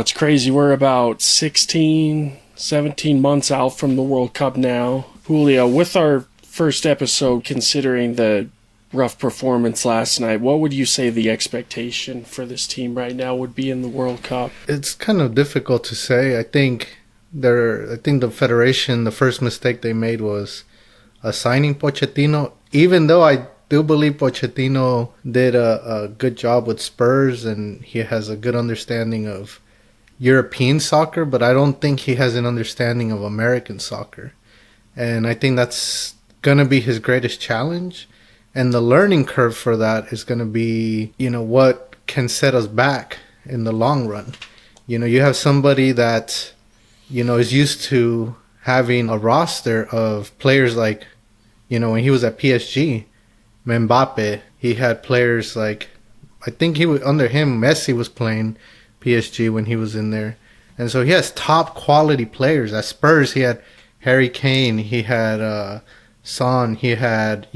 it's crazy. We're about 16, 17 months out from the World Cup now. Julio, with our first episode, considering the rough performance last night, what would you say the expectation for this team right now would be in the World Cup? It's kind of difficult to say. I think the federation, the first mistake they made was assigning Pochettino, even though I do believe Pochettino did a good job with Spurs and he has a good understanding of European soccer, but I don't think he has an understanding of American soccer. And I think that's going to be his greatest challenge. And the learning curve for that is going to be, what can set us back in the long run. You have somebody that, is used to having a roster of players like, when he was at PSG, Mbappe, he had players like, I think under him, Messi was playing PSG when he was in there. And so he has top quality players. At Spurs, he had Harry Kane, he had Son, he had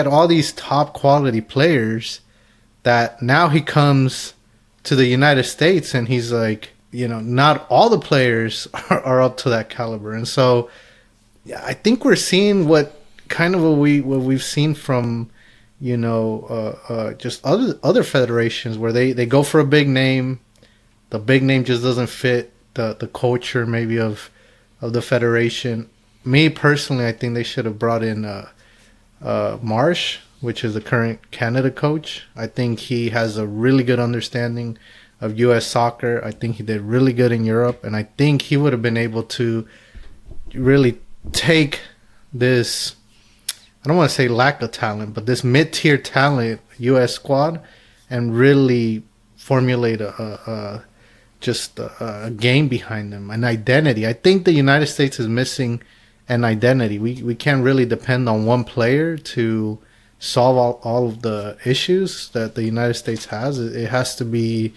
all these top quality players that now he comes to the United States and he's like, not all the players are up to that caliber. And so I think we're seeing what we've seen from, just other federations where they go for a big name. The big name just doesn't fit the culture maybe of the federation. Me personally, I think they should have brought in Marsh, which is the current Canada coach. I think he has a really good understanding of U.S. soccer. I think he did really good in Europe, and I think he would have been able to really take this, I don't want to say lack of talent, but this mid-tier talent U.S. squad and really formulate a game behind them, an identity. I think the United States is missing an identity. We can't really depend on one player to solve all of the issues that the United States has. It has to be,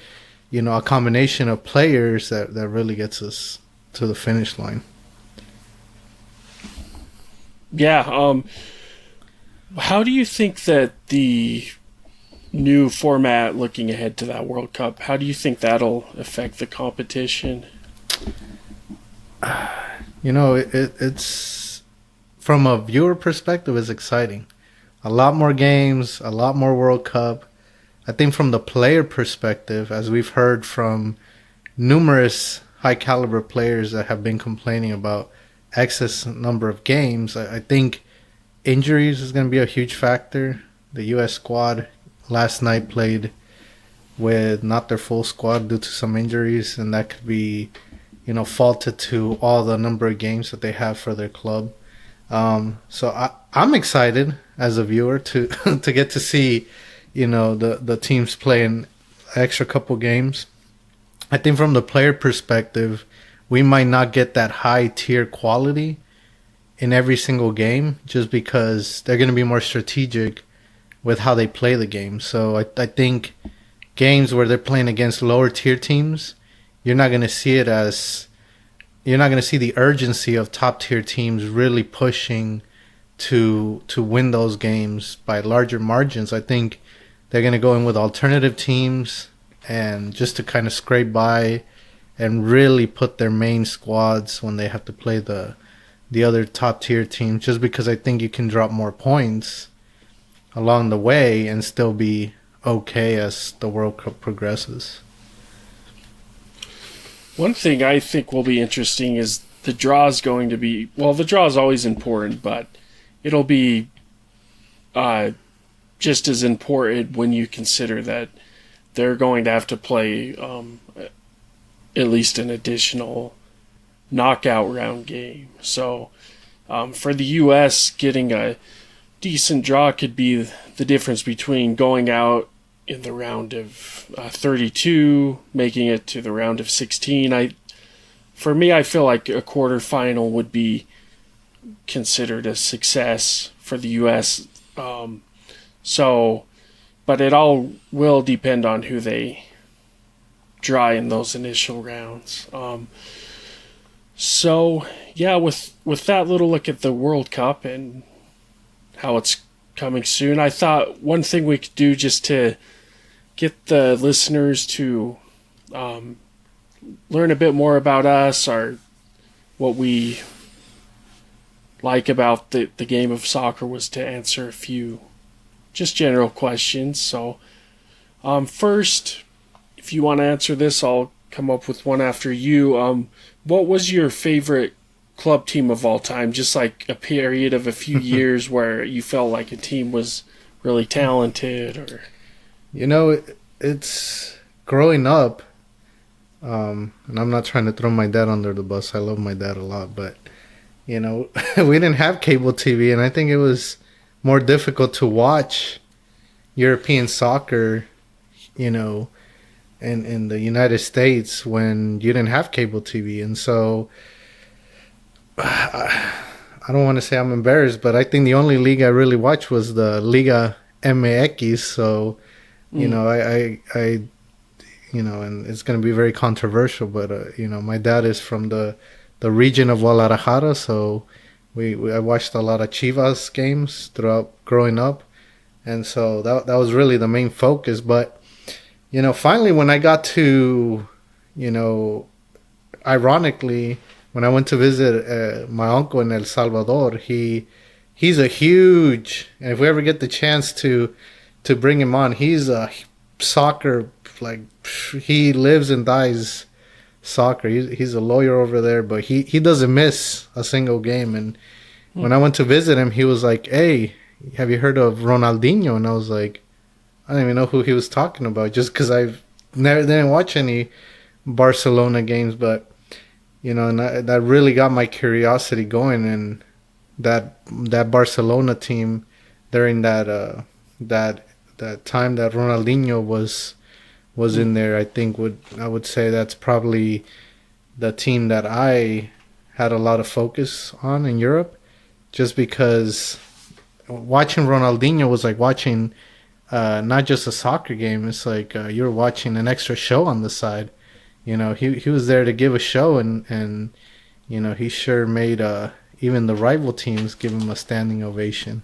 a combination of players that really gets us to the finish line. Yeah. How do you think that the new format looking ahead to that World Cup, how do you think that'll affect the competition? It's from a viewer perspective, it's exciting. A lot more games, a lot more World Cup. I think from the player perspective, as we've heard from numerous high caliber players that have been complaining about excess number of games, I think injuries is going to be a huge factor. The U.S. squad last night played with not their full squad due to some injuries, and that could be, faulted to all the number of games that they have for their club. So I'm excited as a viewer to to get to see, the teams playing extra couple games. I think from the player perspective, we might not get that high tier quality in every single game just because they're going to be more strategic with how they play the game. So I think games where they're playing against lower tier teams, you're not going to see the urgency of top tier teams really pushing to win those games by larger margins. I think they're going to go in with alternative teams and just to kind of scrape by and really put their main squads when they have to play the other top tier teams, just because I think you can drop more points along the way and still be okay as the World Cup progresses. One thing I think will be interesting is the draw is going to be, the draw is always important, but it'll be just as important when you consider that they're going to have to play at least an additional knockout round game. So for the U.S., getting a decent draw could be the difference between going out in the round of 32, making it to the round of 16. For me, I feel like a quarterfinal would be considered a success for the U.S. But it all will depend on who they draw in those initial rounds. With that little look at the World Cup and how it's coming soon, I thought one thing we could do just to get the listeners to learn a bit more about us, or what we like about the game of soccer, was to answer a few just general questions. So, first, if you want to answer this, I'll come up with one after you. What was your favorite club team of all time? Just like a period of a few years where you felt like a team was really talented, or it's growing up. And I'm not trying to throw my dad under the bus. I love my dad a lot, but we didn't have cable TV, and I think it was more difficult to watch European soccer, in the United States when you didn't have cable TV. And so I don't want to say I'm embarrassed, but I think the only league I really watched was the Liga MX. So, I and it's going to be very controversial, but, my dad is from the region of Guadalajara, so I watched a lot of Chivas games throughout growing up. And so that was really the main focus. But, finally when I got to, ironically, when I went to visit my uncle in El Salvador, he's a huge, and if we ever get the chance to bring him on, he's a soccer, like, he lives and dies soccer. He's a lawyer over there, but he doesn't miss a single game. And when I went to visit him, he was like, "Hey, have you heard of Ronaldinho?" And I was like, I didn't even know who he was talking about, just because didn't watch any Barcelona games. But and that really got my curiosity going. And that Barcelona team during that time that Ronaldinho was in there, I would say that's probably the team that I had a lot of focus on in Europe, just because watching Ronaldinho was like watching not just a soccer game. It's like you're watching an extra show on the side. He was there to give a show, and he sure made even the rival teams give him a standing ovation.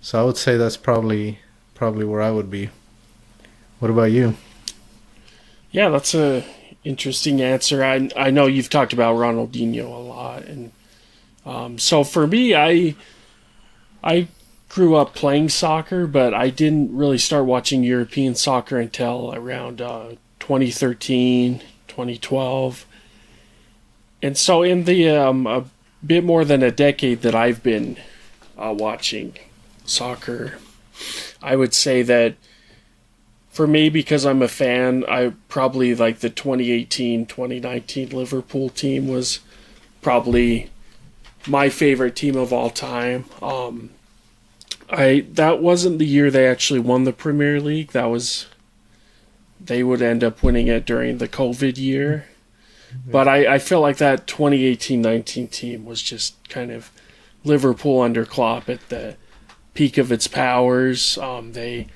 So I would say that's probably where I would be. What about you? Yeah, that's a interesting answer. I know you've talked about Ronaldinho a lot, and so for me, I grew up playing soccer, but I didn't really start watching European soccer until around 2013, 2012. And so in the a bit more than a decade that I've been watching soccer, I would say that for me, because I'm a fan, I probably like the 2018-2019 Liverpool team was probably my favorite team of all time. That wasn't the year they actually won the Premier League. They would end up winning it during the COVID year. But I feel like that 2018-19 team was just kind of Liverpool under Klopp at the peak of its powers. They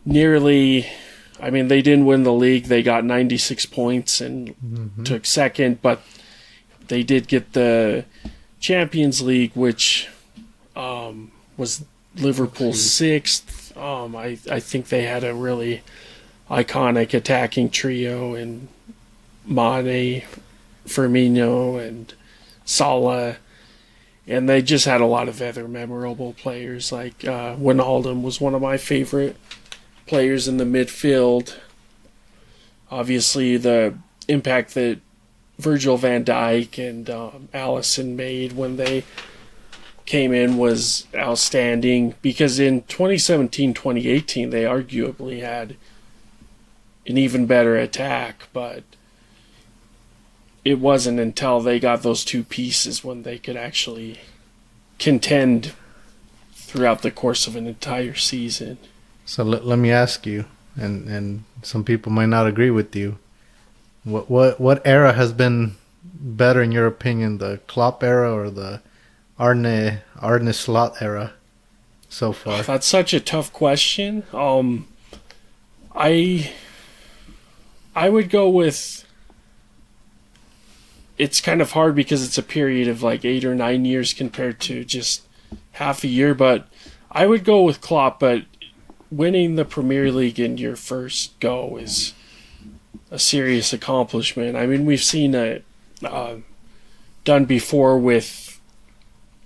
didn't win the league. They got 96 points and took second, but they did get the Champions League, which was Liverpool's sixth. I think they had a really iconic attacking trio in Mane, Firmino, and Salah, and they just had a lot of other memorable players. Like Wijnaldum was one of my favorite players in the midfield. Obviously, the impact that Virgil van Dijk and Alisson made when they came in was outstanding, because in 2017-2018 they arguably had an even better attack, but it wasn't until they got those two pieces when they could actually contend throughout the course of an entire season. So let me ask you, and some people might not agree with you, what era has been better in your opinion, the Klopp era or the Arne Slot era so far? That's such a tough question. I would go with, it's kind of hard because it's a period of like 8 or 9 years compared to just half a year, but I would go with Klopp. But winning the Premier League in your first go is a serious accomplishment. I mean, we've seen it done before with.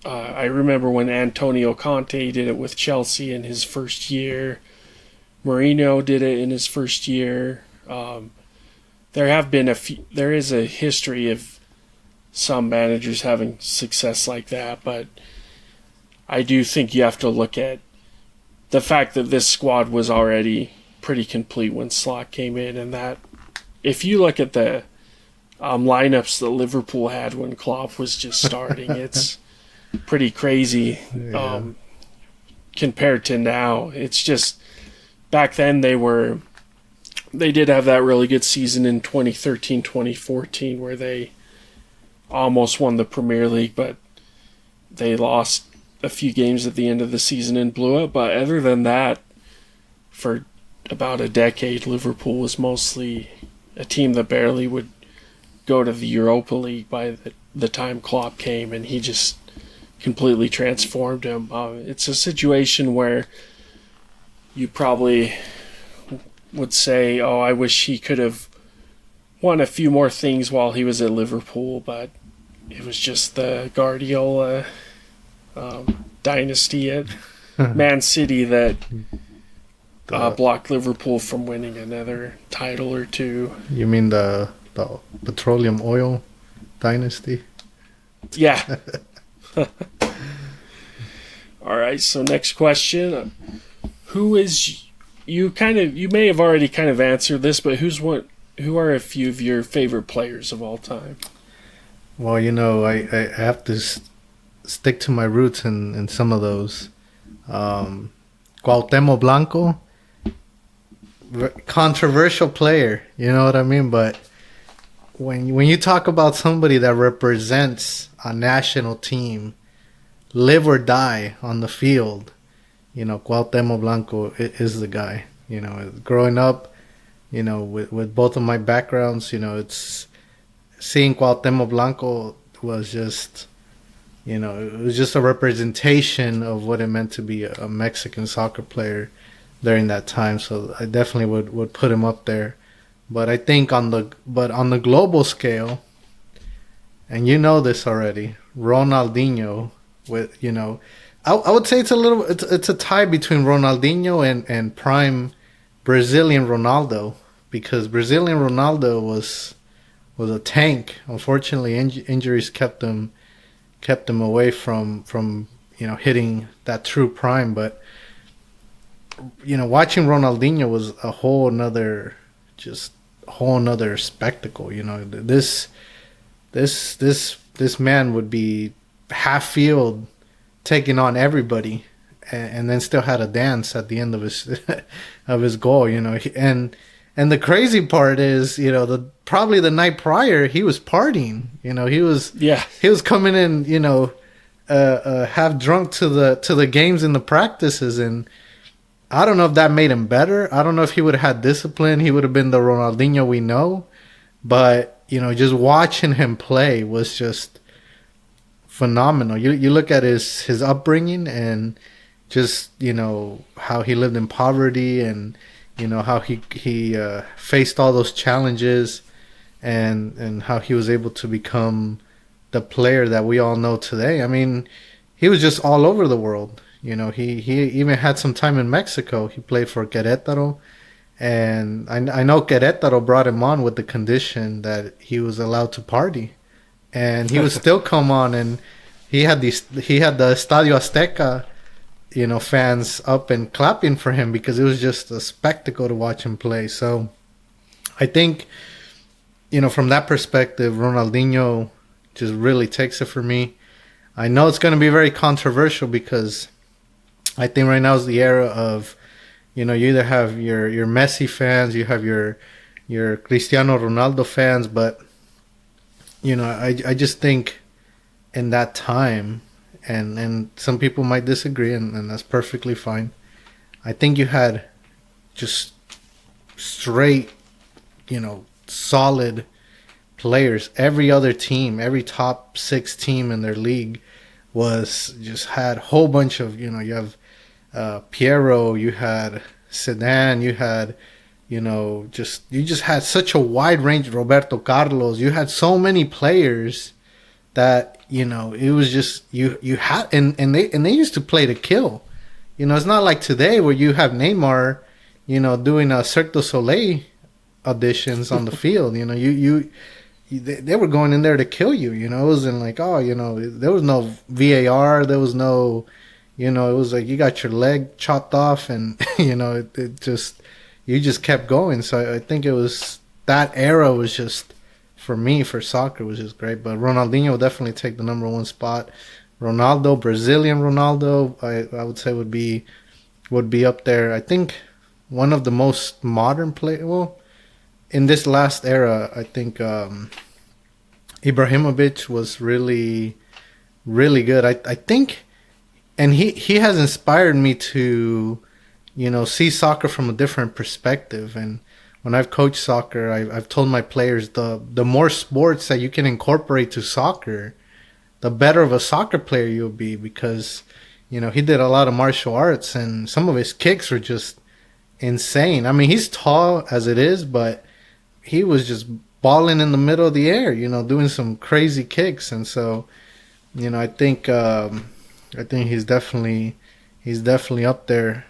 I remember when Antonio Conte did it with Chelsea in his first year. Mourinho did it in his first year. There have been there is a history of some managers having success like that, but I do think you have to look at the fact that this squad was already pretty complete when Slot came in, and that if you look at the lineups that Liverpool had when Klopp was just starting, it's pretty crazy compared to now. It's just back then they did have that really good season in 2013-2014 where they almost won the Premier League, but they lost a few games at the end of the season and blew it. But other than that, for about a decade, Liverpool was mostly a team that barely would go to the Europa League by the time Klopp came, and he just completely transformed him. It's a situation where you probably would say, oh, I wish he could have won a few more things while he was at Liverpool, but it was just the Guardiola dynasty at Man City that blocked Liverpool from winning another title or two. You mean the petroleum oil dynasty? Yeah. All right, so next question. Who is you may have already kind of answered this, but who are a few of your favorite players of all time? Well, I have to stick to my roots in some of those. Cuauhtémoc Blanco, controversial player, you know what I mean? But when you talk about somebody that represents a national team, live or die on the field, Cuauhtémoc Blanco is the guy. Growing up, with both of my backgrounds, it's seeing Cuauhtémoc Blanco was just, it was just a representation of what it meant to be a Mexican soccer player during that time. So I definitely would put him up there. But I think on the global scale, and you know this already, Ronaldinho with I would say it's a tie between Ronaldinho and prime Brazilian Ronaldo, because Brazilian Ronaldo was a tank. Unfortunately, injuries kept him away from hitting that true prime. But watching Ronaldinho was a whole nother spectacle. This man would be half field taking on everybody, and then still had a dance at the end of his goal. And the crazy part is, probably the night prior he was partying. He was coming in, half drunk to the games and the practices, and I don't know if that made him better. I don't know if he would have had discipline. He would have been the Ronaldinho we know, but just watching him play was just phenomenal. You look at his upbringing and just how he lived in poverty, and how he faced all those challenges, and how he was able to become the player that we all know today. I mean, he was just all over the world. He even had some time in Mexico. He played for Querétaro, and I know Querétaro brought him on with the condition that he was allowed to party, and he would still come on, and he had the Estadio Azteca, fans up and clapping for him, because it was just a spectacle to watch him play. So I think, from that perspective, Ronaldinho just really takes it for me. I know it's going to be very controversial, because I think right now is the era of, you either have your Messi fans, you have your Cristiano Ronaldo fans, but I just think in that time, and some people might disagree, and that's perfectly fine. I think you had just straight, solid players. Every other team, every top 6 team in their league had a whole bunch of, you have Piero, you had Zidane, you had you just had such a wide range. Roberto Carlos, you had so many players that it was just you had and they used to play to kill. It's not like today where you have Neymar, doing a Cirque du Soleil auditions on the field. They were going in there to kill you. It wasn't like, there was no VAR, there was no, it was like you got your leg chopped off, and it just, you just kept going. So I think it was, that era was just, for me, for soccer, was just great. But Ronaldinho will definitely take the number one spot. Ronaldo, Brazilian Ronaldo, I would say would be up there. I think one of the most modern well, in this last era, I think Ibrahimovic was really, really good. I think, and he has inspired me to, see soccer from a different perspective. And when I've coached soccer, I've told my players the more sports that you can incorporate to soccer, the better of a soccer player you'll be, because he did a lot of martial arts and some of his kicks were just insane. I mean, he's tall as it is, but he was just balling in the middle of the air, doing some crazy kicks. And so, I think he's definitely up there.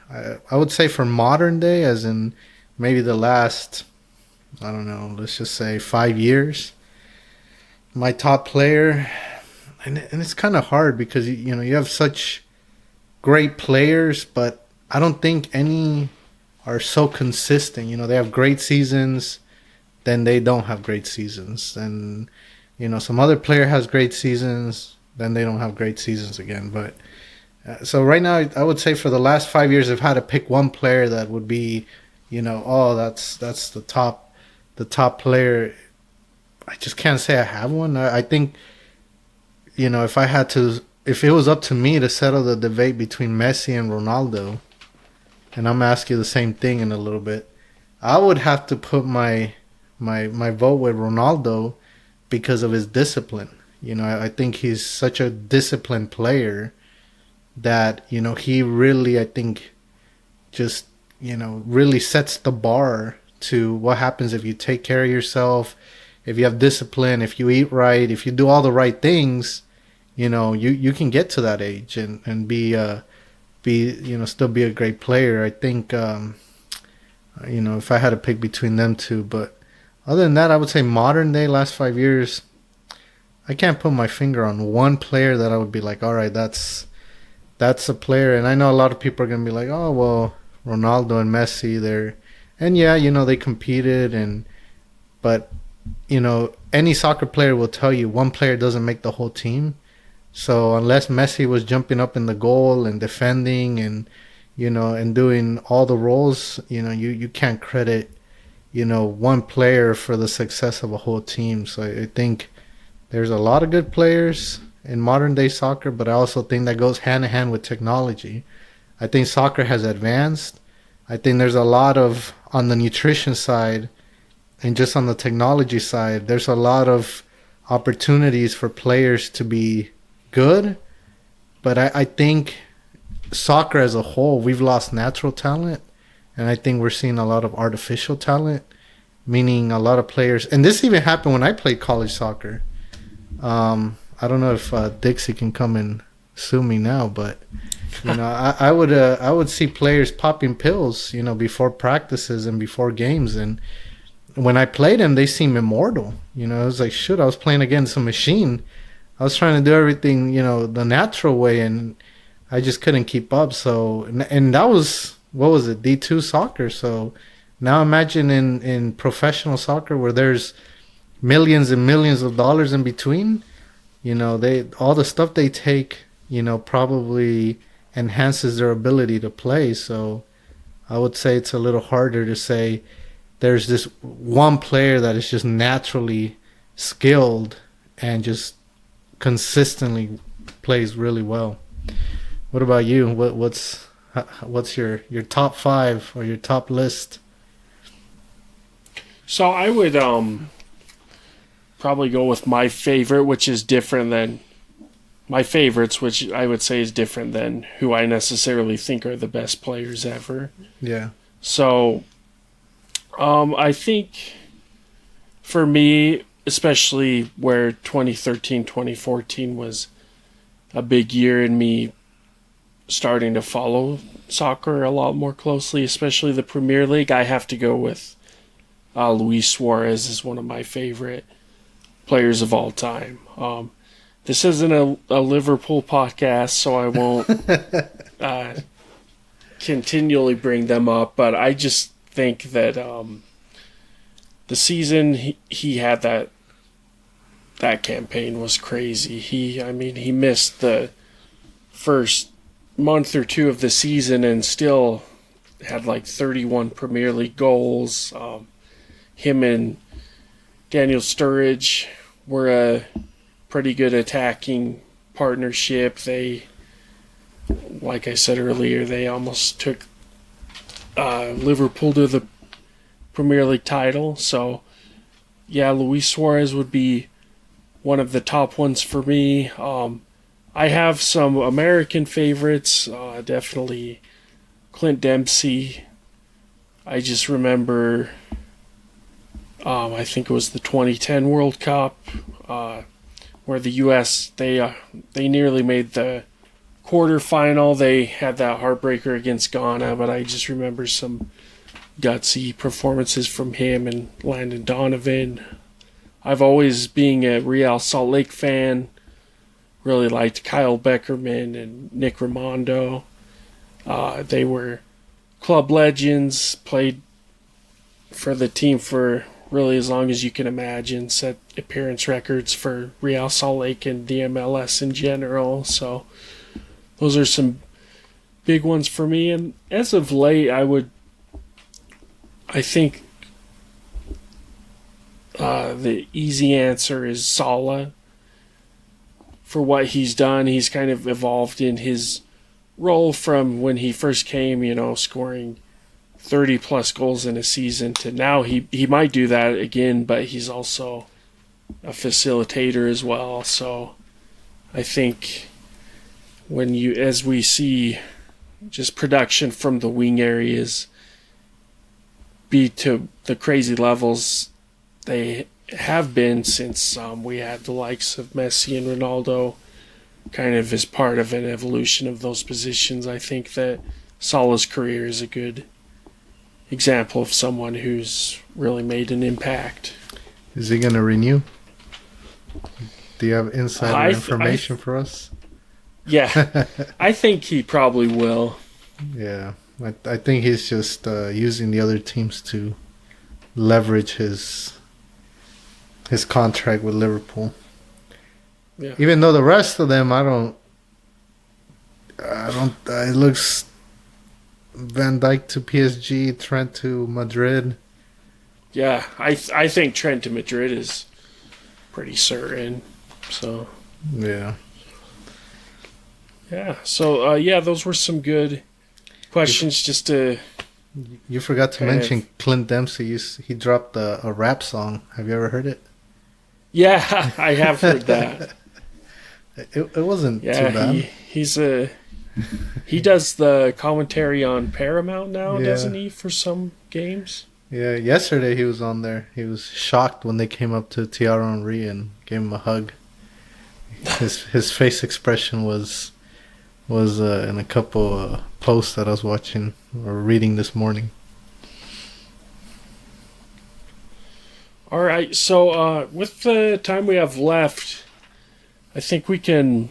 I would say for modern day, as in maybe the last, I don't know, let's just say 5 years, my top player, and it's kind of hard because you have such great players, but I don't think any are so consistent. They have great seasons, then they don't have great seasons, and some other player has great seasons, then they don't have great seasons again. But so right now, I would say for the last 5 years, I've had to pick one player that would be, that's the top player. I just can't say I have one. I think, if it was up to me to settle the debate between Messi and Ronaldo, and I'm asking you the same thing in a little bit, I would have to put my vote with Ronaldo because of his discipline. I think he's such a disciplined player that, he really, I think, just, really sets the bar to what happens if you take care of yourself, if you have discipline, if you eat right, if you do all the right things, you can get to that age and be still be a great player. I think, if I had to pick between them two, but other than that, I would say modern day, last 5 years, I can't put my finger on one player that I would be like, all right, that's a player. And I know a lot of people are going to be like, oh, well, Ronaldo and Messi, they competed, but any soccer player will tell you one player doesn't make the whole team. So unless Messi was jumping up in the goal and defending and doing all the roles, you can't credit, one player for the success of a whole team. So I think there's a lot of good players in modern day soccer, but I also think that goes hand in hand with technology. I think soccer has advanced. I think there's a lot of, on the nutrition side and just on the technology side, there's a lot of opportunities for players to be good. But I think soccer as a whole, we've lost natural talent. And I think we're seeing a lot of artificial talent, meaning a lot of players. And this even happened when I played college soccer. I don't know if Dixie can come and sue me now, but I would see players popping pills, before practices and before games, and when I played them, they seemed immortal. It was like, shoot, I was playing against a machine. I was trying to do everything, the natural way, and I just couldn't keep up. So, and that was, what was it, D2 soccer. So now imagine in professional soccer where there's millions and millions of dollars in between. All the stuff they take, probably enhances their ability to play. So I would say it's a little harder to say there's this one player that is just naturally skilled and just consistently plays really well. What about you? What's your top 5 or your top list? So I would probably go with my favorite, which is different than my favorites, which I would say is different than who I necessarily think are the best players ever. Yeah. So I think for me, especially where 2013, 2014 was a big year in me starting to follow soccer a lot more closely, especially the Premier League, I have to go with Luis Suarez is one of my favorite players of all time. This isn't a Liverpool podcast, so I won't continually bring them up, but I just think that the season he had that campaign was crazy. He missed the first month or two of the season and still had like 31 Premier League goals. Him and Daniel Sturridge were a pretty good attacking partnership. They, like I said earlier, they almost took Liverpool to the Premier League title. So, yeah, Luis Suarez would be one of the top ones for me. I have some American favorites. Definitely Clint Dempsey. I just remember, I think it was the 2010 World Cup, where the U.S. they nearly made the quarterfinal. They had that heartbreaker against Ghana, but I just remember some gutsy performances from him and Landon Donovan. I've always, being a Real Salt Lake fan, really liked Kyle Beckerman and Nick Raimondo. They were club legends, played for the team for really as long as you can imagine, set appearance records for Real Salt Lake and the MLS in general. So those are some big ones for me. And as of late, I think the easy answer is Salah. For what he's done, he's kind of evolved in his role from when he first came, scoring 30 plus goals in a season, to now he might do that again, but he's also a facilitator as well. So I think as we see just production from the wing areas be to the crazy levels they have been since we had the likes of Messi and Ronaldo, kind of as part of an evolution of those positions, I think that Salah's career is a good example of someone who's really made an impact. Is he going to renew? Do you have insider information for us? Yeah, I think he probably will. Yeah, I think he's just using the other teams to leverage his contract with Liverpool. Yeah. Even though the rest of them, I don't. It looks Van Dijk to PSG, Trent to Madrid. Yeah, I think Trent to Madrid is pretty certain. So. Yeah. Yeah. So those were some good questions. Just to. You forgot to mention Clint Dempsey. He dropped a rap song. Have you ever heard it? Yeah, I have heard that. It wasn't too bad. He does the commentary on Paramount now, doesn't he, for some games? Yeah, yesterday he was on there. He was shocked when they came up to Thierry Henry and gave him a hug. His face expression was in a couple posts that I was watching or reading this morning. All right, so with the time we have left, I think we can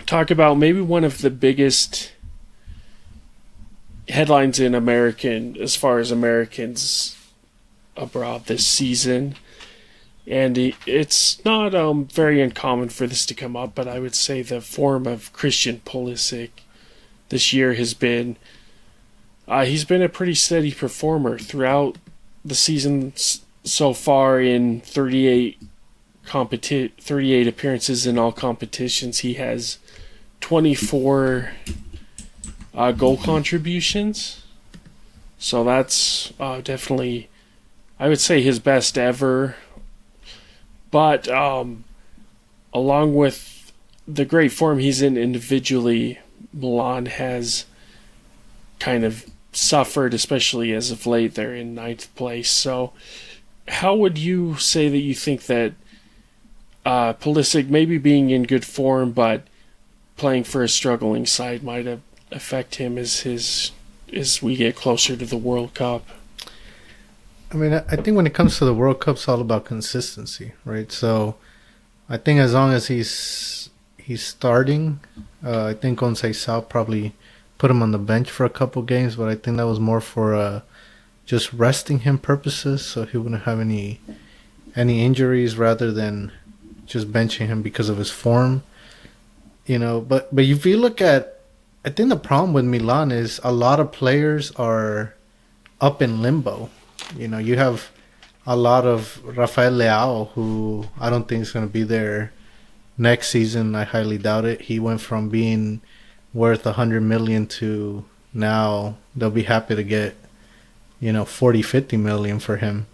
talk about maybe one of the biggest headlines in as far as Americans abroad this season. And it's not very uncommon for this to come up, but I would say the form of Christian Pulisic this year has been, he's been a pretty steady performer throughout the season so far. In 38 appearances in all competitions, he has 24 goal contributions. So that's definitely, I would say, his best ever. But along with the great form he's in individually, Milan has kind of suffered, especially as of late. They're in ninth place. So, how would you say that you think that Pulisic, maybe being in good form but playing for a struggling side, might affect him as we get closer to the World Cup? I mean, I think when it comes to the World Cup, it's all about consistency, right? So I think as long as he's starting, I think Conceição probably put him on the bench for a couple games, but I think that was more for just resting him purposes, so he wouldn't have any injuries rather than just benching him because of his form. But if you look at, I think the problem with Milan is a lot of players are up in limbo. You have a lot of Rafael Leao, who I don't think is going to be there next season. I highly doubt it. He went from being worth 100 million to now they'll be happy to get 40-50 million for him.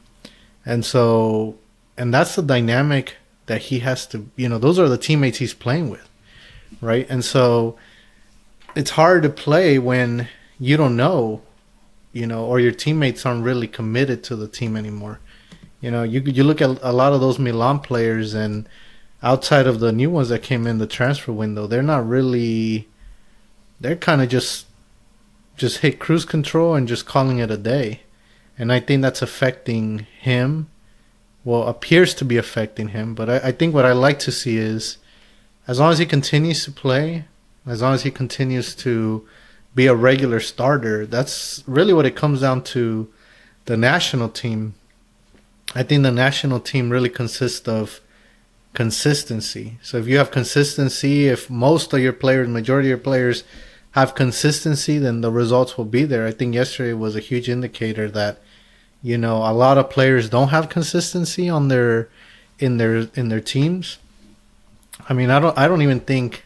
And that's the dynamic that he has to, those are the teammates he's playing with, right? And so it's hard to play when you don't know, or your teammates aren't really committed to the team anymore. You look at a lot of those Milan players, and outside of the new ones that came in the transfer window, they're not really, they're kind of just hit cruise control and just calling it a day. And I think that's affecting him. Well, appears to be affecting him. But I think what I like to see is, as long as he continues to play, as long as he continues to be a regular starter, that's really what it comes down to. The national team, I think the national team really consists of consistency. So if you have consistency, if most of your players, majority of your players have consistency, then the results will be there. I think yesterday was a huge indicator that a lot of players don't have consistency on in their teams. I mean, I don't even think,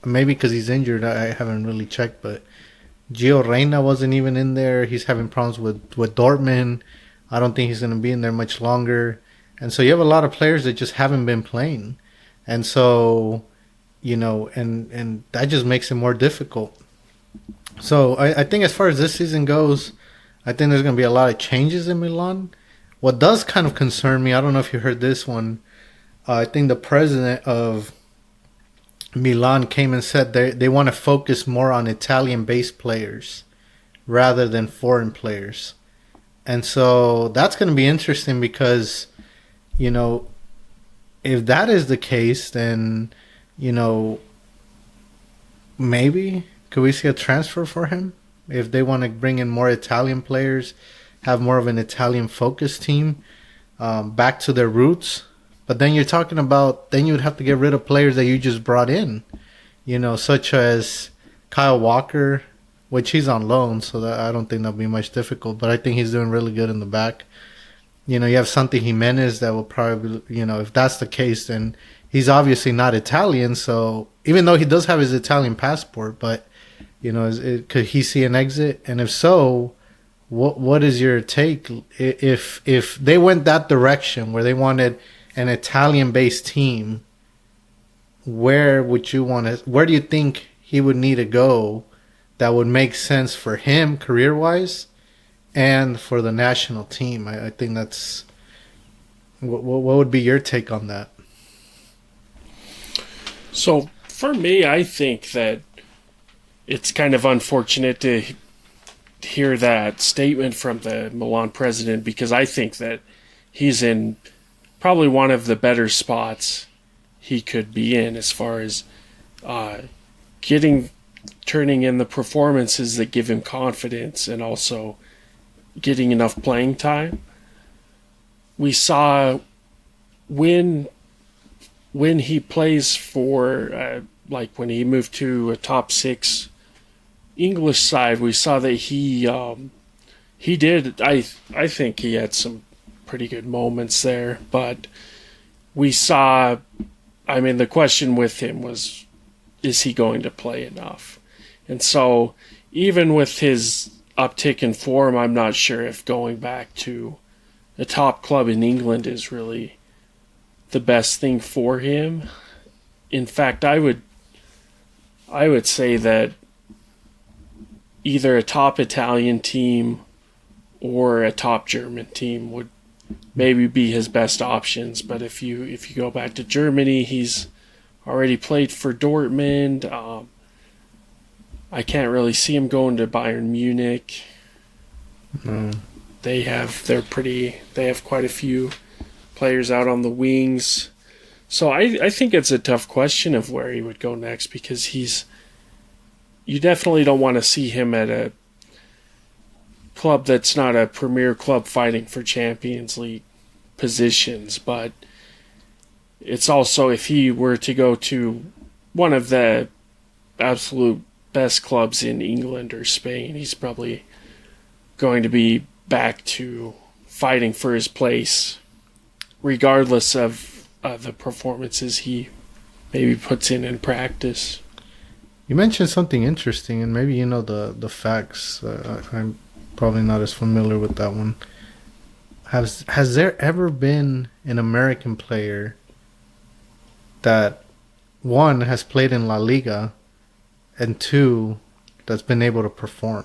maybe because he's injured, I haven't really checked, but Gio Reyna wasn't even in there. He's having problems with Dortmund. I don't think he's going to be in there much longer. And so you have a lot of players that just haven't been playing. And so, and that just makes it more difficult. So I think as far as this season goes, I think there's going to be a lot of changes in Milan. What does kind of concern me, I don't know if you heard this one, I think the president of Milan came and said they want to focus more on Italian-based players rather than foreign players. And so that's going to be interesting because, if that is the case, then, maybe could we see a transfer for him? If they want to bring in more Italian players, have more of an Italian-focused team, back to their roots. But then you're talking about, then you'd have to get rid of players that you just brought in, such as Kyle Walker, which he's on loan, so that I don't think that'll be much difficult. But I think he's doing really good in the back. You have Santi Jimenez that will probably, if that's the case, then he's obviously not Italian. So even though he does have his Italian passport, but, could he see an exit? And if so, what is your take? If they went that direction where they wanted an Italian-based team, where do you think he would need to go that would make sense for him career-wise and for the national team? I think that's what would be your take on that? So for me, I think that it's kind of unfortunate to hear that statement from the Milan president, because I think that he's in probably one of the better spots he could be in as far as turning in the performances that give him confidence and also getting enough playing time. We saw when he plays for, when he moved to a top 6 English side, we saw that he did. I think he had some pretty good moments there, but we saw. I mean, the question with him was, is he going to play enough? And so, even with his uptick in form, I'm not sure if going back to a top club in England is really the best thing for him. In fact, I would say that either a top Italian team or a top German team would maybe be his best options. But if you go back to Germany, he's already played for Dortmund. I can't really see him going to Bayern Munich. Mm. They have quite a few players out on the wings. So I think it's a tough question of where he would go next, because you definitely don't want to see him at a club that's not a premier club fighting for Champions League positions. But it's also, if he were to go to one of the absolute best clubs in England or Spain, he's probably going to be back to fighting for his place, regardless of the performances he maybe puts in practice. You mentioned something interesting, and maybe you know the facts. I'm probably not as familiar with that one. Has there ever been an American player that, one, has played in La Liga, and two, that's been able to perform?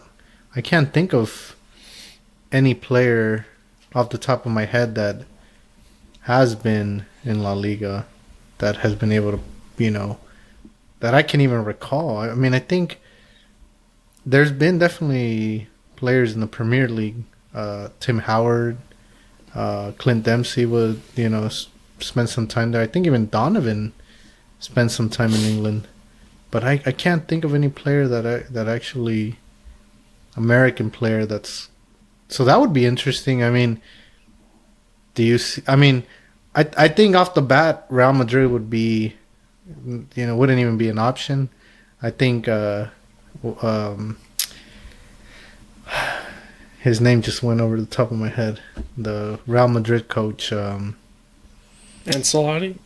I can't think of any player off the top of my head that has been in La Liga that has been able to, that I can even recall. I mean, I think there's been definitely players in the Premier League. Tim Howard, Clint Dempsey would, spend some time there. I think even Donovan spent some time in England. But I can't think of any player that actually, American player that's. So that would be interesting. I mean, do you see? I mean, I think off the bat, Real Madrid would be, wouldn't even be an option. I think his name just went over the top of my head. The Real Madrid coach, Ancelotti.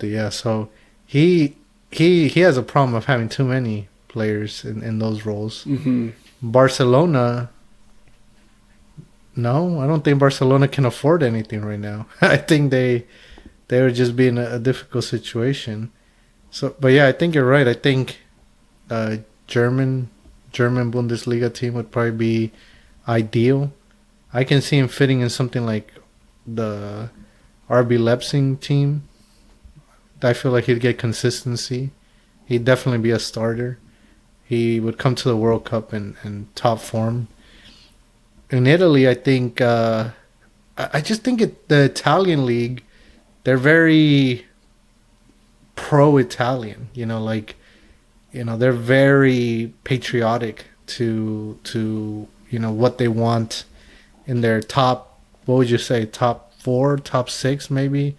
Yeah. So he has a problem of having too many players in those roles. Mm-hmm. Barcelona. No, I don't think Barcelona can afford anything right now. I think they would just be in a difficult situation. So, but yeah, I think you're right. I think German Bundesliga team would probably be ideal. I can see him fitting in something like the RB Leipzig team. I feel like he'd get consistency. He'd definitely be a starter. He would come to the World Cup in top form. In Italy, I think I just think the Italian league, they're very pro-Italian. They're very patriotic to what they want in their top. What would you say? Top 4, top 6, maybe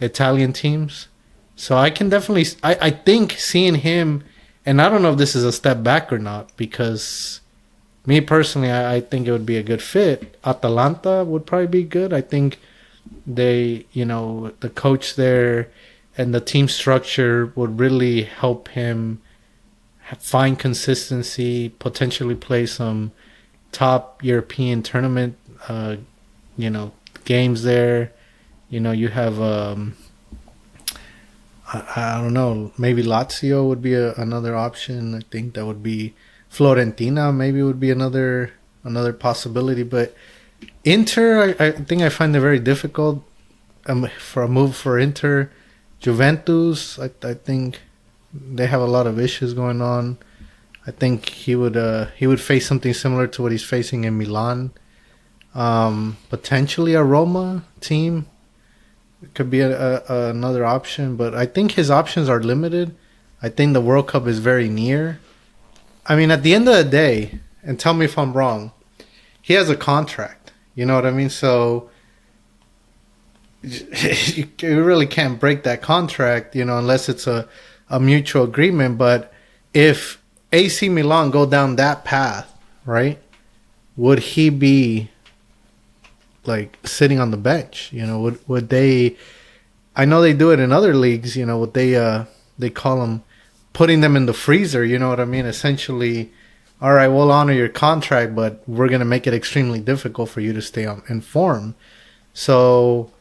Italian teams. So I can definitely. I think seeing him, and I don't know if this is a step back or not, because. Me personally, I think it would be a good fit. Atalanta would probably be good. I think they, the coach there and the team structure would really help him find consistency, potentially play some top European tournament, games there. You have, I don't know, maybe Lazio would be another option. I think that would be. Fiorentina maybe would be another possibility, but Inter, I think I find it very difficult for a move for Inter. Juventus, I think they have a lot of issues going on. I think he would face something similar to what he's facing in Milan. Potentially a Roma team could be another option, but I think his options are limited. I think the World Cup is very near. I mean, at the end of the day, and tell me if I'm wrong, he has a contract. You know what I mean? So you really can't break that contract, unless it's a mutual agreement. But if AC Milan go down that path, right, would he be like sitting on the bench? Would they? I know they do it in other leagues. Would they call them? Putting them in the freezer, you know what I mean? Essentially, all right, we'll honor your contract, but we're going to make it extremely difficult for you to stay in form. So,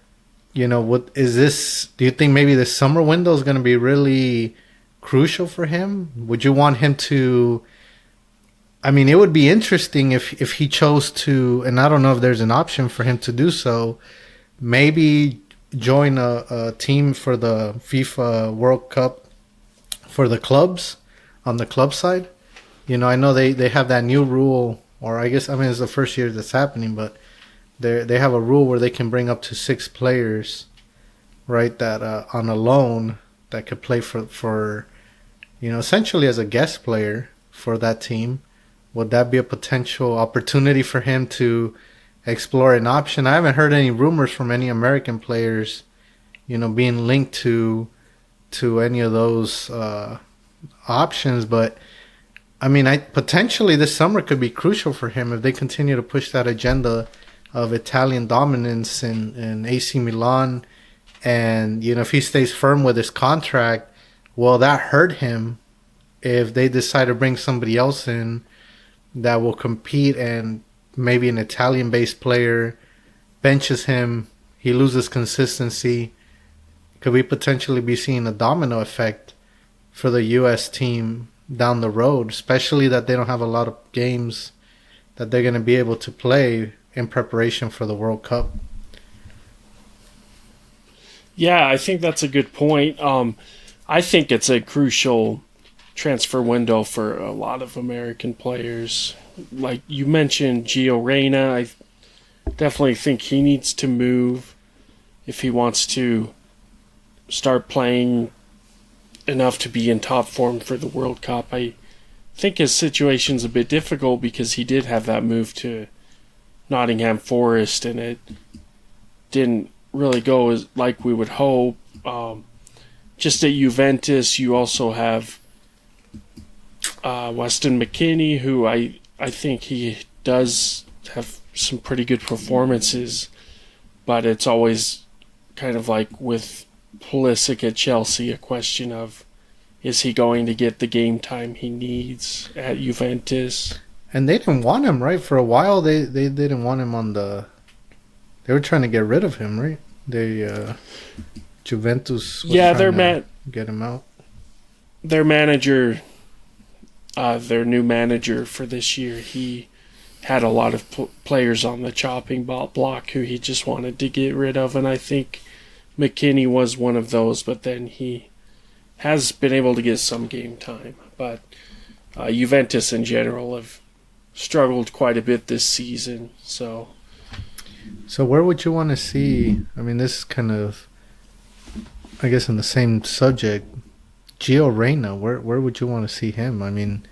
what is this? Do you think maybe the summer window is going to be really crucial for him? Would you want him to I mean, it would be interesting if he chose to, and I don't know if there's an option for him to do so. Maybe join a team for the FIFA World Cup for the clubs on the club side. I know they have that new rule, or I guess, I mean, it's the first year that's happening, but they have a rule where they can bring up to 6 players, right? That on a loan that could play for essentially as a guest player for that team. Would that be a potential opportunity for him to explore an option? I haven't heard any rumors from any American players, being linked to any of those options. But I mean, potentially this summer could be crucial for him if they continue to push that agenda of Italian dominance in AC Milan, and if he stays firm with his contract, will that hurt him if they decide to bring somebody else in that will compete, and maybe an Italian-based player benches him, he loses consistency? Could we potentially be seeing a domino effect for the U.S. team down the road, especially that they don't have a lot of games that they're going to be able to play in preparation for the World Cup? Yeah, I think that's a good point. I think it's a crucial transfer window for a lot of American players. Like you mentioned, Gio Reyna, I definitely think he needs to move if he wants to start playing enough to be in top form for the World Cup. I think his situation's a bit difficult because he did have that move to Nottingham Forest and it didn't really go as like we would hope. Just at Juventus, you also have Weston McKennie, who I think he does have some pretty good performances, but it's always kind of like with Pulisic at Chelsea, a question of, is he going to get the game time he needs at Juventus? And they didn't want him, right? For a while, they didn't want him on the... They were trying to get rid of him, right? Juventus was trying to get him out. Their manager, their new manager for this year, he had a lot of players on the chopping block who he just wanted to get rid of, and I think McKennie was one of those, but then he has been able to get some game time. But Juventus in general have struggled quite a bit this season. So where would you want to see, I mean, this is kind of, I guess, in the same subject, Gio Reyna, where would you want to see him? I mean,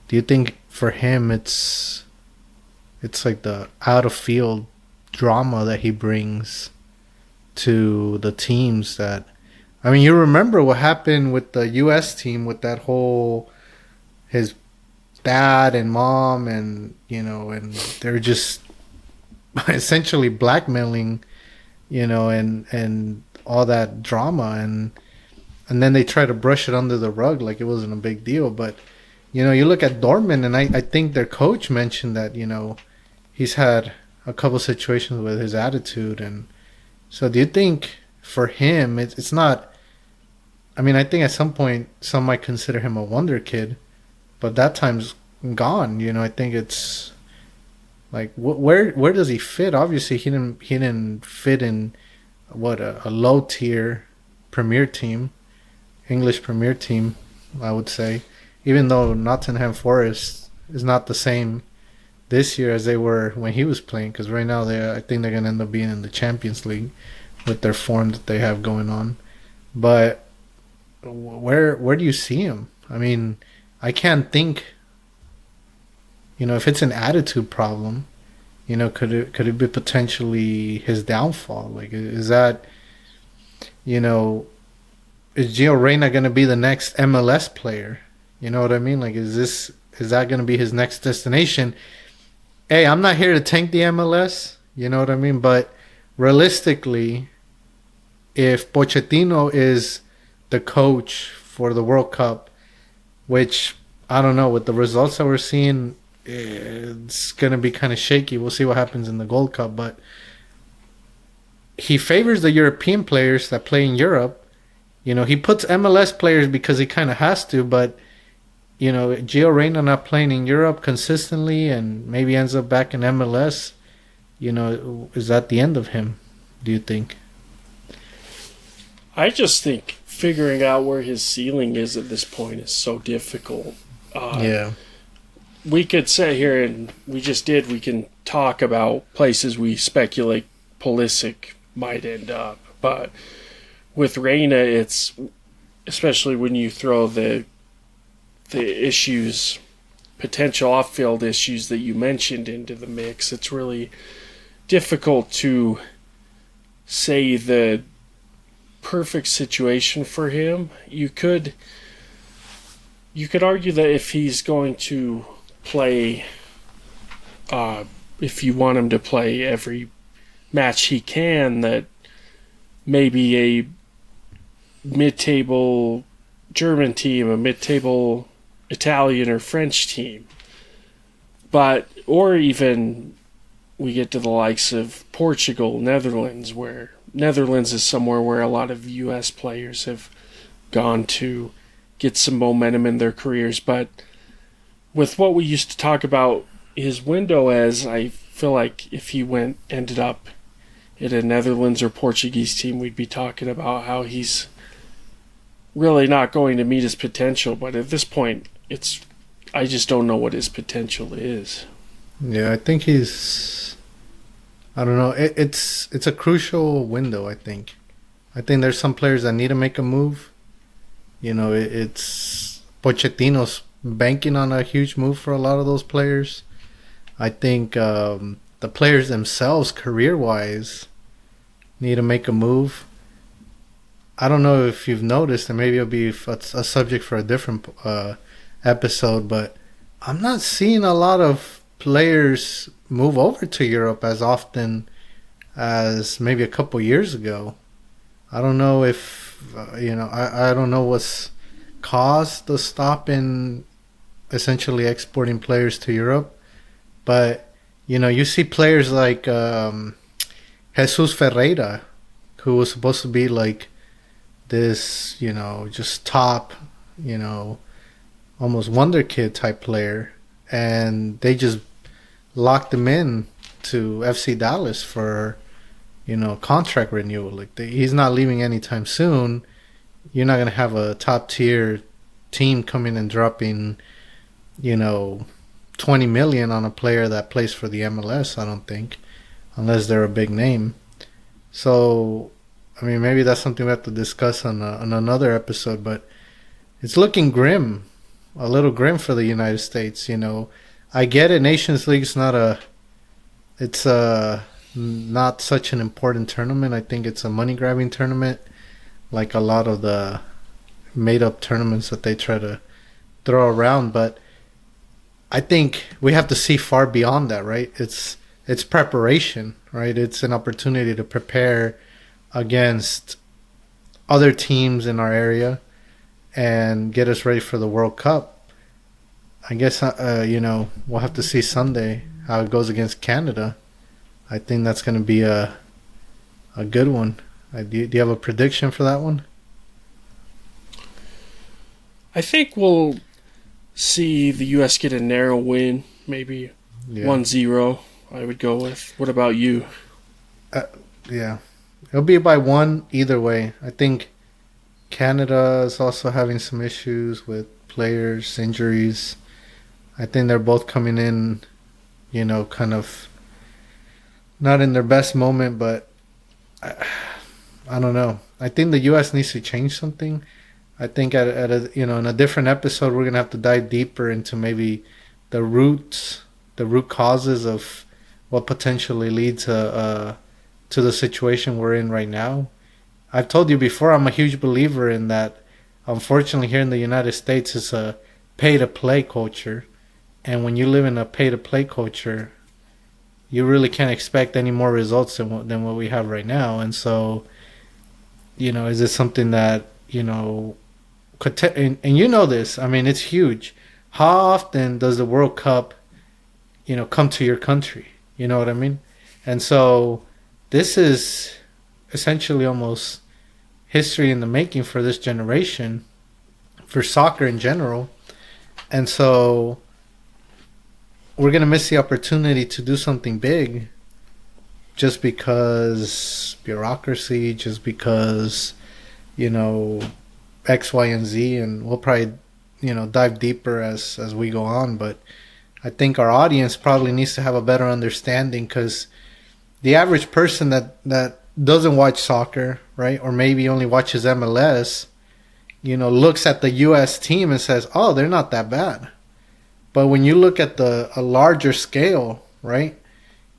do you think for him it's like the out-of-field drama that he brings to the teams that... I mean, you remember what happened with the U.S. team with that whole... his dad and mom and, and they're just essentially blackmailing, and all that drama, and then they try to brush it under the rug like it wasn't a big deal. But, you look at Dortmund, and I think their coach mentioned that, he's had a couple situations with his attitude. And so do you think for him, it's not... I mean, I think at some point some might consider him a wonder kid, but that time's gone. I think it's like, where does he fit? Obviously, he didn't fit in a low tier Premier team, English Premier team, I would say. Even though Nottingham Forest is not the same this year as they were when he was playing, because right now I think they're gonna end up being in the Champions League with their form that they have going on. But where do you see him? I mean, I can't think. If it's an attitude problem, could it be potentially his downfall? Like, is that, is Gio Reyna going to be the next MLS player? You know what I mean? Like, is that going to be his next destination? Hey, I'm not here to tank the MLS. You know what I mean? But realistically, if Pochettino is the coach for the World Cup, which I don't know, with the results that we're seeing, it's going to be kind of shaky. We'll see what happens in the Gold Cup. But he favors the European players that play in Europe. He puts MLS players because he kind of has to, but Gio Reyna not playing in Europe consistently and maybe ends up back in MLS, is that the end of him, do you think? I just think figuring out where his ceiling is at this point is so difficult. Yeah. We could sit here and we can talk about places we speculate Pulisic might end up. But with Reyna, it's, especially when you throw the issues, potential off-field issues that you mentioned into the mix, it's really difficult to say the perfect situation for him. You could argue that if he's going to play, if you want him to play every match he can, that maybe a mid-table German team, a mid-table Italian or French team, or even we get to the likes of Portugal, Netherlands, where Netherlands is somewhere where a lot of U.S. players have gone to get some momentum in their careers. But with what we used to talk about his window as, I feel like if he ended up in a Netherlands or Portuguese team, we'd be talking about how he's really not going to meet his potential. But at this point, I just don't know what his potential is. Yeah, I think I don't know. It's a crucial window, I think. I think there's some players that need to make a move. It's Pochettino's banking on a huge move for a lot of those players. I think the players themselves, career-wise, need to make a move. I don't know if you've noticed, and maybe it'll be a subject for a different episode, but I'm not seeing a lot of players move over to Europe as often as maybe a couple years ago. I don't know if, I don't know what's caused the stop in essentially exporting players to Europe. But, you see players like Jesus Ferreira, who was supposed to be like this, just top, almost wonder kid type player. And they just locked him in to FC Dallas for, contract renewal. Like he's not leaving anytime soon. You're not going to have a top tier team coming and dropping, 20 million on a player that plays for the MLS, I don't think, unless they're a big name. So, I mean, maybe that's something we have to discuss on another episode, but it's looking grim, a little grim for the United States. I get it. Nations League's it's not such an important tournament. I think it's a money grabbing tournament, like a lot of the made up tournaments that they try to throw around. But I think we have to see far beyond that, right? It's preparation, right? It's an opportunity to prepare against other teams in our area and get us ready for the World Cup. I guess, we'll have to see Sunday how it goes against Canada. I think that's going to be a good one. Do you have a prediction for that one? I think we'll see the U.S. get a narrow win, maybe 1-0, I would go with. What about you? Yeah. It'll be by one either way. I think Canada is also having some issues with players, injuries. I think they're both coming in, kind of not in their best moment, but I don't know. I think the U.S. needs to change something. I think in a different episode, we're going to have to dive deeper into maybe the root causes of what potentially leads to the situation we're in right now. I've told you before, I'm a huge believer in that. Unfortunately, here in the United States, it's a pay-to-play culture. And when you live in a pay-to-play culture, you really can't expect any more results than what we have right now. And so, is it something that, could and this, I mean, it's huge. How often does the World Cup, come to your country? You know what I mean? And so this is essentially almost history in the making for this generation, for soccer in general. And so we're going to miss the opportunity to do something big just because bureaucracy, just because, you know, X, Y, and Z. And we'll probably, you know, dive deeper as we go on. But I think our audience probably needs to have a better understanding, because the average person that doesn't watch soccer, right, or maybe only watches MLS, you know, looks at the U.S. team and says, oh, they're not that bad. But when you look at a larger scale, right,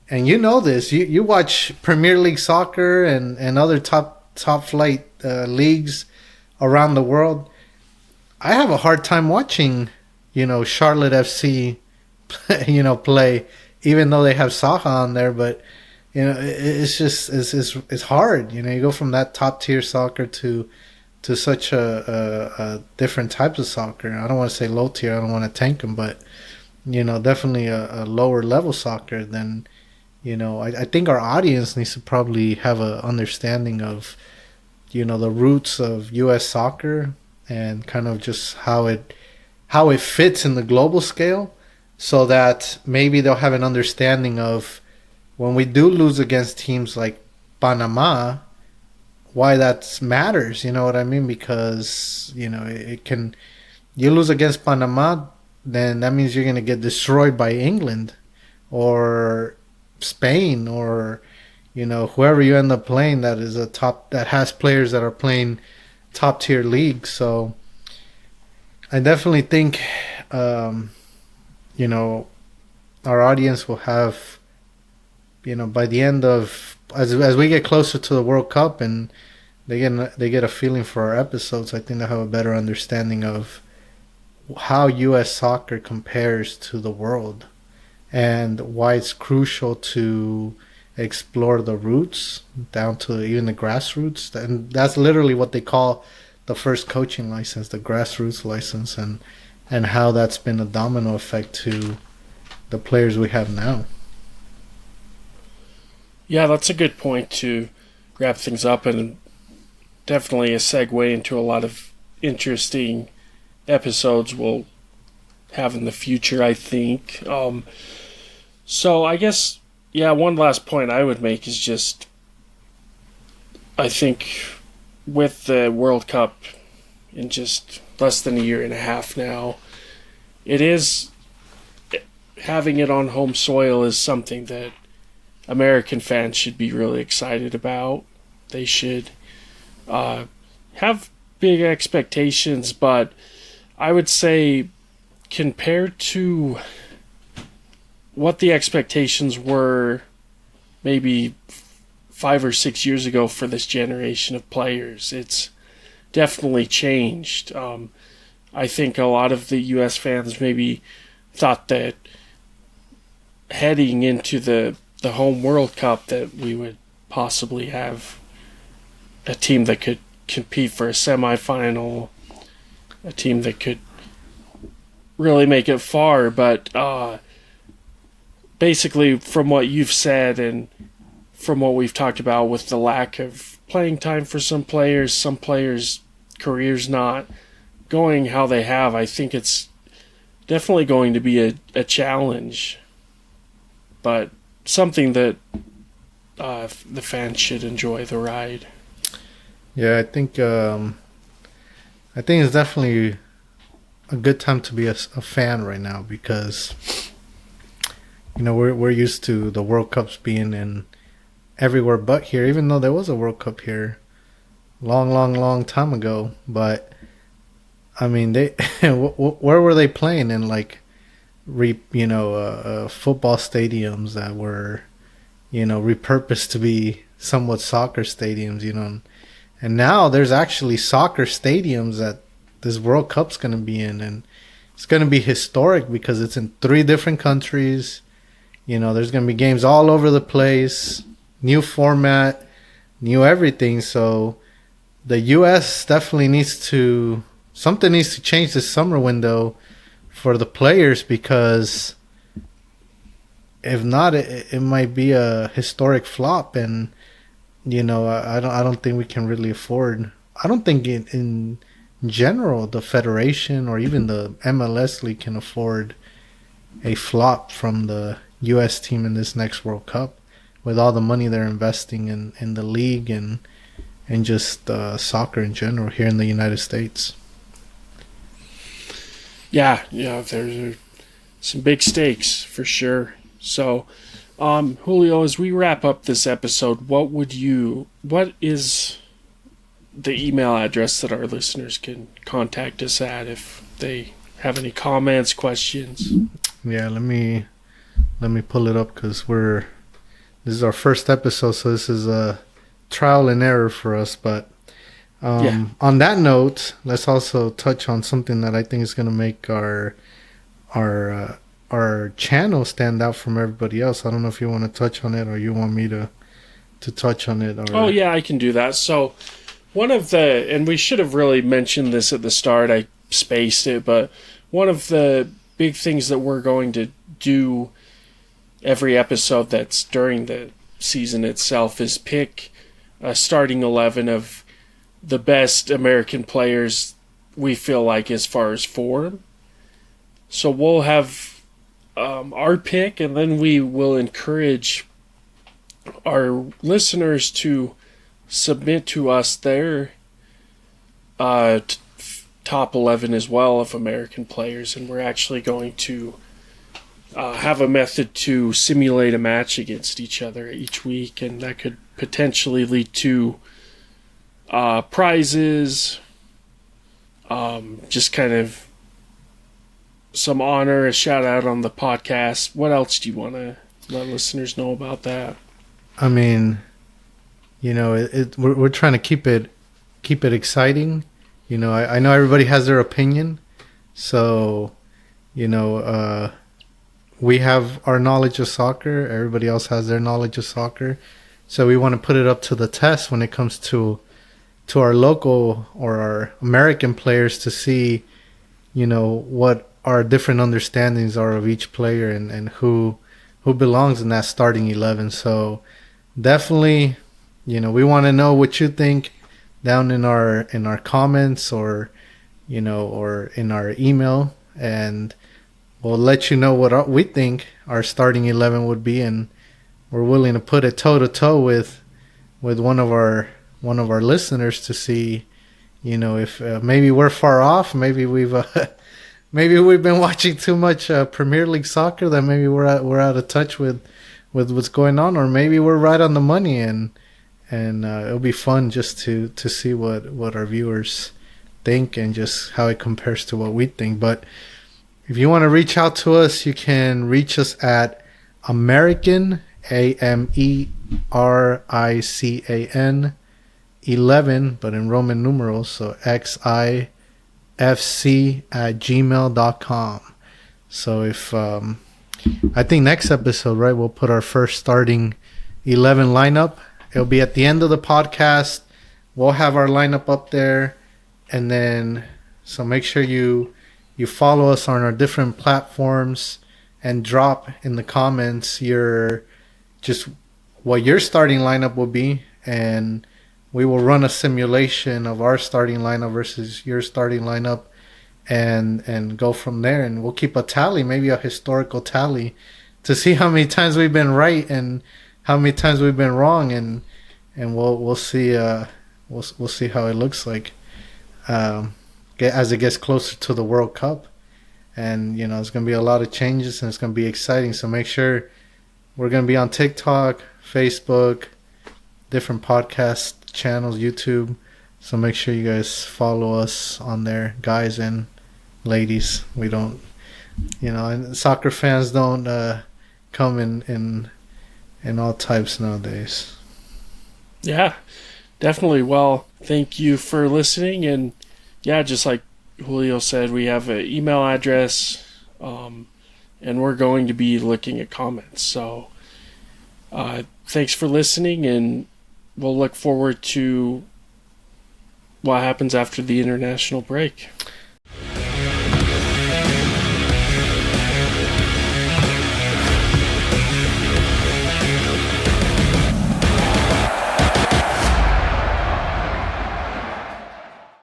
and you know this, you watch Premier League soccer and other top flight leagues around the world, I have a hard time watching, you know, Charlotte FC, you know, play, even though they have Saha on there. But you know, it's just it's hard. You know, you go from that top tier soccer to such a different types of soccer. I don't want to say low tier. I don't want to tank them, but you know, definitely a lower level soccer. Then, you know, I think our audience needs to probably have a understanding of, you know, the roots of U.S. soccer and kind of just how it fits in the global scale, so that maybe they'll have an understanding of when we do lose against teams like Panama, why that matters. You know what I mean? Because, you know, you lose against Panama, then that means you're going to get destroyed by England or Spain, or, you know, whoever you end up playing that has players that are playing top tier leagues. So I definitely think, you know, our audience will have, you know, by the end of, as we get closer to the World Cup and they get a feeling for our episodes, I think they'll have a better understanding of how U.S. soccer compares to the world and why it's crucial to explore the roots down to even the grassroots. And that's literally what they call the first coaching license, the grassroots license, and how that's been a domino effect to the players we have now. Yeah, that's a good point to wrap things up, and definitely a segue into a lot of interesting episodes we'll have in the future, I think. So I guess, yeah, one last point I would make is just, I think with the World Cup in just less than a year and a half now, having it on home soil is something that American fans should be really excited about. They should have big expectations, but I would say compared to what the expectations were maybe 5 or 6 years ago for this generation of players, it's definitely changed. I think a lot of the U.S. fans maybe thought that heading into the home World Cup that we would possibly have a team that could compete for a semifinal, a team that could really make it far. But basically, from what you've said and from what we've talked about with the lack of playing time for some players' careers not going how they have, I think it's definitely going to be a challenge, but something that the fans should enjoy the ride. Yeah, I think it's definitely a good time to be a fan right now, because, you know, we're used to the World Cups being in everywhere but here, even though there was a World Cup here long time ago. But I mean, they where were they playing? In like football stadiums that were, you know, repurposed to be somewhat soccer stadiums, you know. And now there's actually soccer stadiums that this World Cup's going to be in, and it's going to be historic because it's in 3 different countries. You know, there's going to be games all over the place, new format, new everything. So the U.S. definitely something needs to change this summer window for the players, because if not, it might be a historic flop. And, you know, I don't think we can really afford. I don't think in general, the federation or even the MLS league can afford a flop from the U.S. team in this next World Cup, with all the money they're investing in the league and just soccer in general here in the United States. Yeah, there's some big stakes for sure. So, Julio, as we wrap up this episode, what is the email address that our listeners can contact us at if they have any comments, questions? Yeah, let me pull it up because this is our first episode, so this is a trial and error for us. But on that note, let's also touch on something that I think is going to make our channel stand out from everybody else. I don't know if you want to touch on it or you want me to touch on it. Or... Oh yeah, I can do that. So and we should have really mentioned this at the start, I spaced it, but one of the big things that we're going to do every episode that's during the season itself is pick a starting 11 of the best American players we feel like as far as form. So we'll have our pick, and then we will encourage our listeners to submit to us their top 11 as well of American players, and we're actually going to have a method to simulate a match against each other each week, and that could potentially lead to prizes, just kind of some honor, a shout out on the podcast. What else do you want to let listeners know about that? I mean, we're trying to keep it exciting. I know everybody has their opinion, so we have our knowledge of soccer. Everybody else has their knowledge of soccer, so we want to put it up to the test when it comes to our local or our American players to see, what our different understandings are of each player and who belongs in that starting 11. So definitely, we want to know what you think down in our comments or or in our email, and we'll let you know what we think our starting 11 would be, and we're willing to put it toe to toe with one of our listeners to see, if maybe we're far off, maybe we've been watching too much Premier League soccer, that maybe we're out of touch with what's going on, or maybe we're right on the money, and it'll be fun just to see what our viewers think and just how it compares to what we think. But if you want to reach out to us, you can reach us at American, AMERICAN 11, but in Roman numerals, so XIFC@gmail.com. So if I think next episode, right, we'll put our first starting 11 lineup. It'll be at the end of the podcast. We'll have our lineup up there, and then so make sure you follow us on our different platforms and drop in the comments what your starting lineup will be, and we will run a simulation of our starting lineup versus your starting lineup, and go from there. And we'll keep a tally, maybe a historical tally, to see how many times we've been right and how many times we've been wrong, and we'll see we'll see how it looks like as it gets closer to the World Cup. And it's going to be a lot of changes, and it's going to be exciting. So make sure we're going to be on TikTok, Facebook, different podcast channels, YouTube. So make sure you guys follow us on there, guys and ladies. We don't, and soccer fans don't come in all types nowadays. Yeah, definitely. Well, thank you for listening. And yeah, just like Julio said, we have an email address, and we're going to be looking at comments. So thanks for listening, and we'll look forward to what happens after the international break.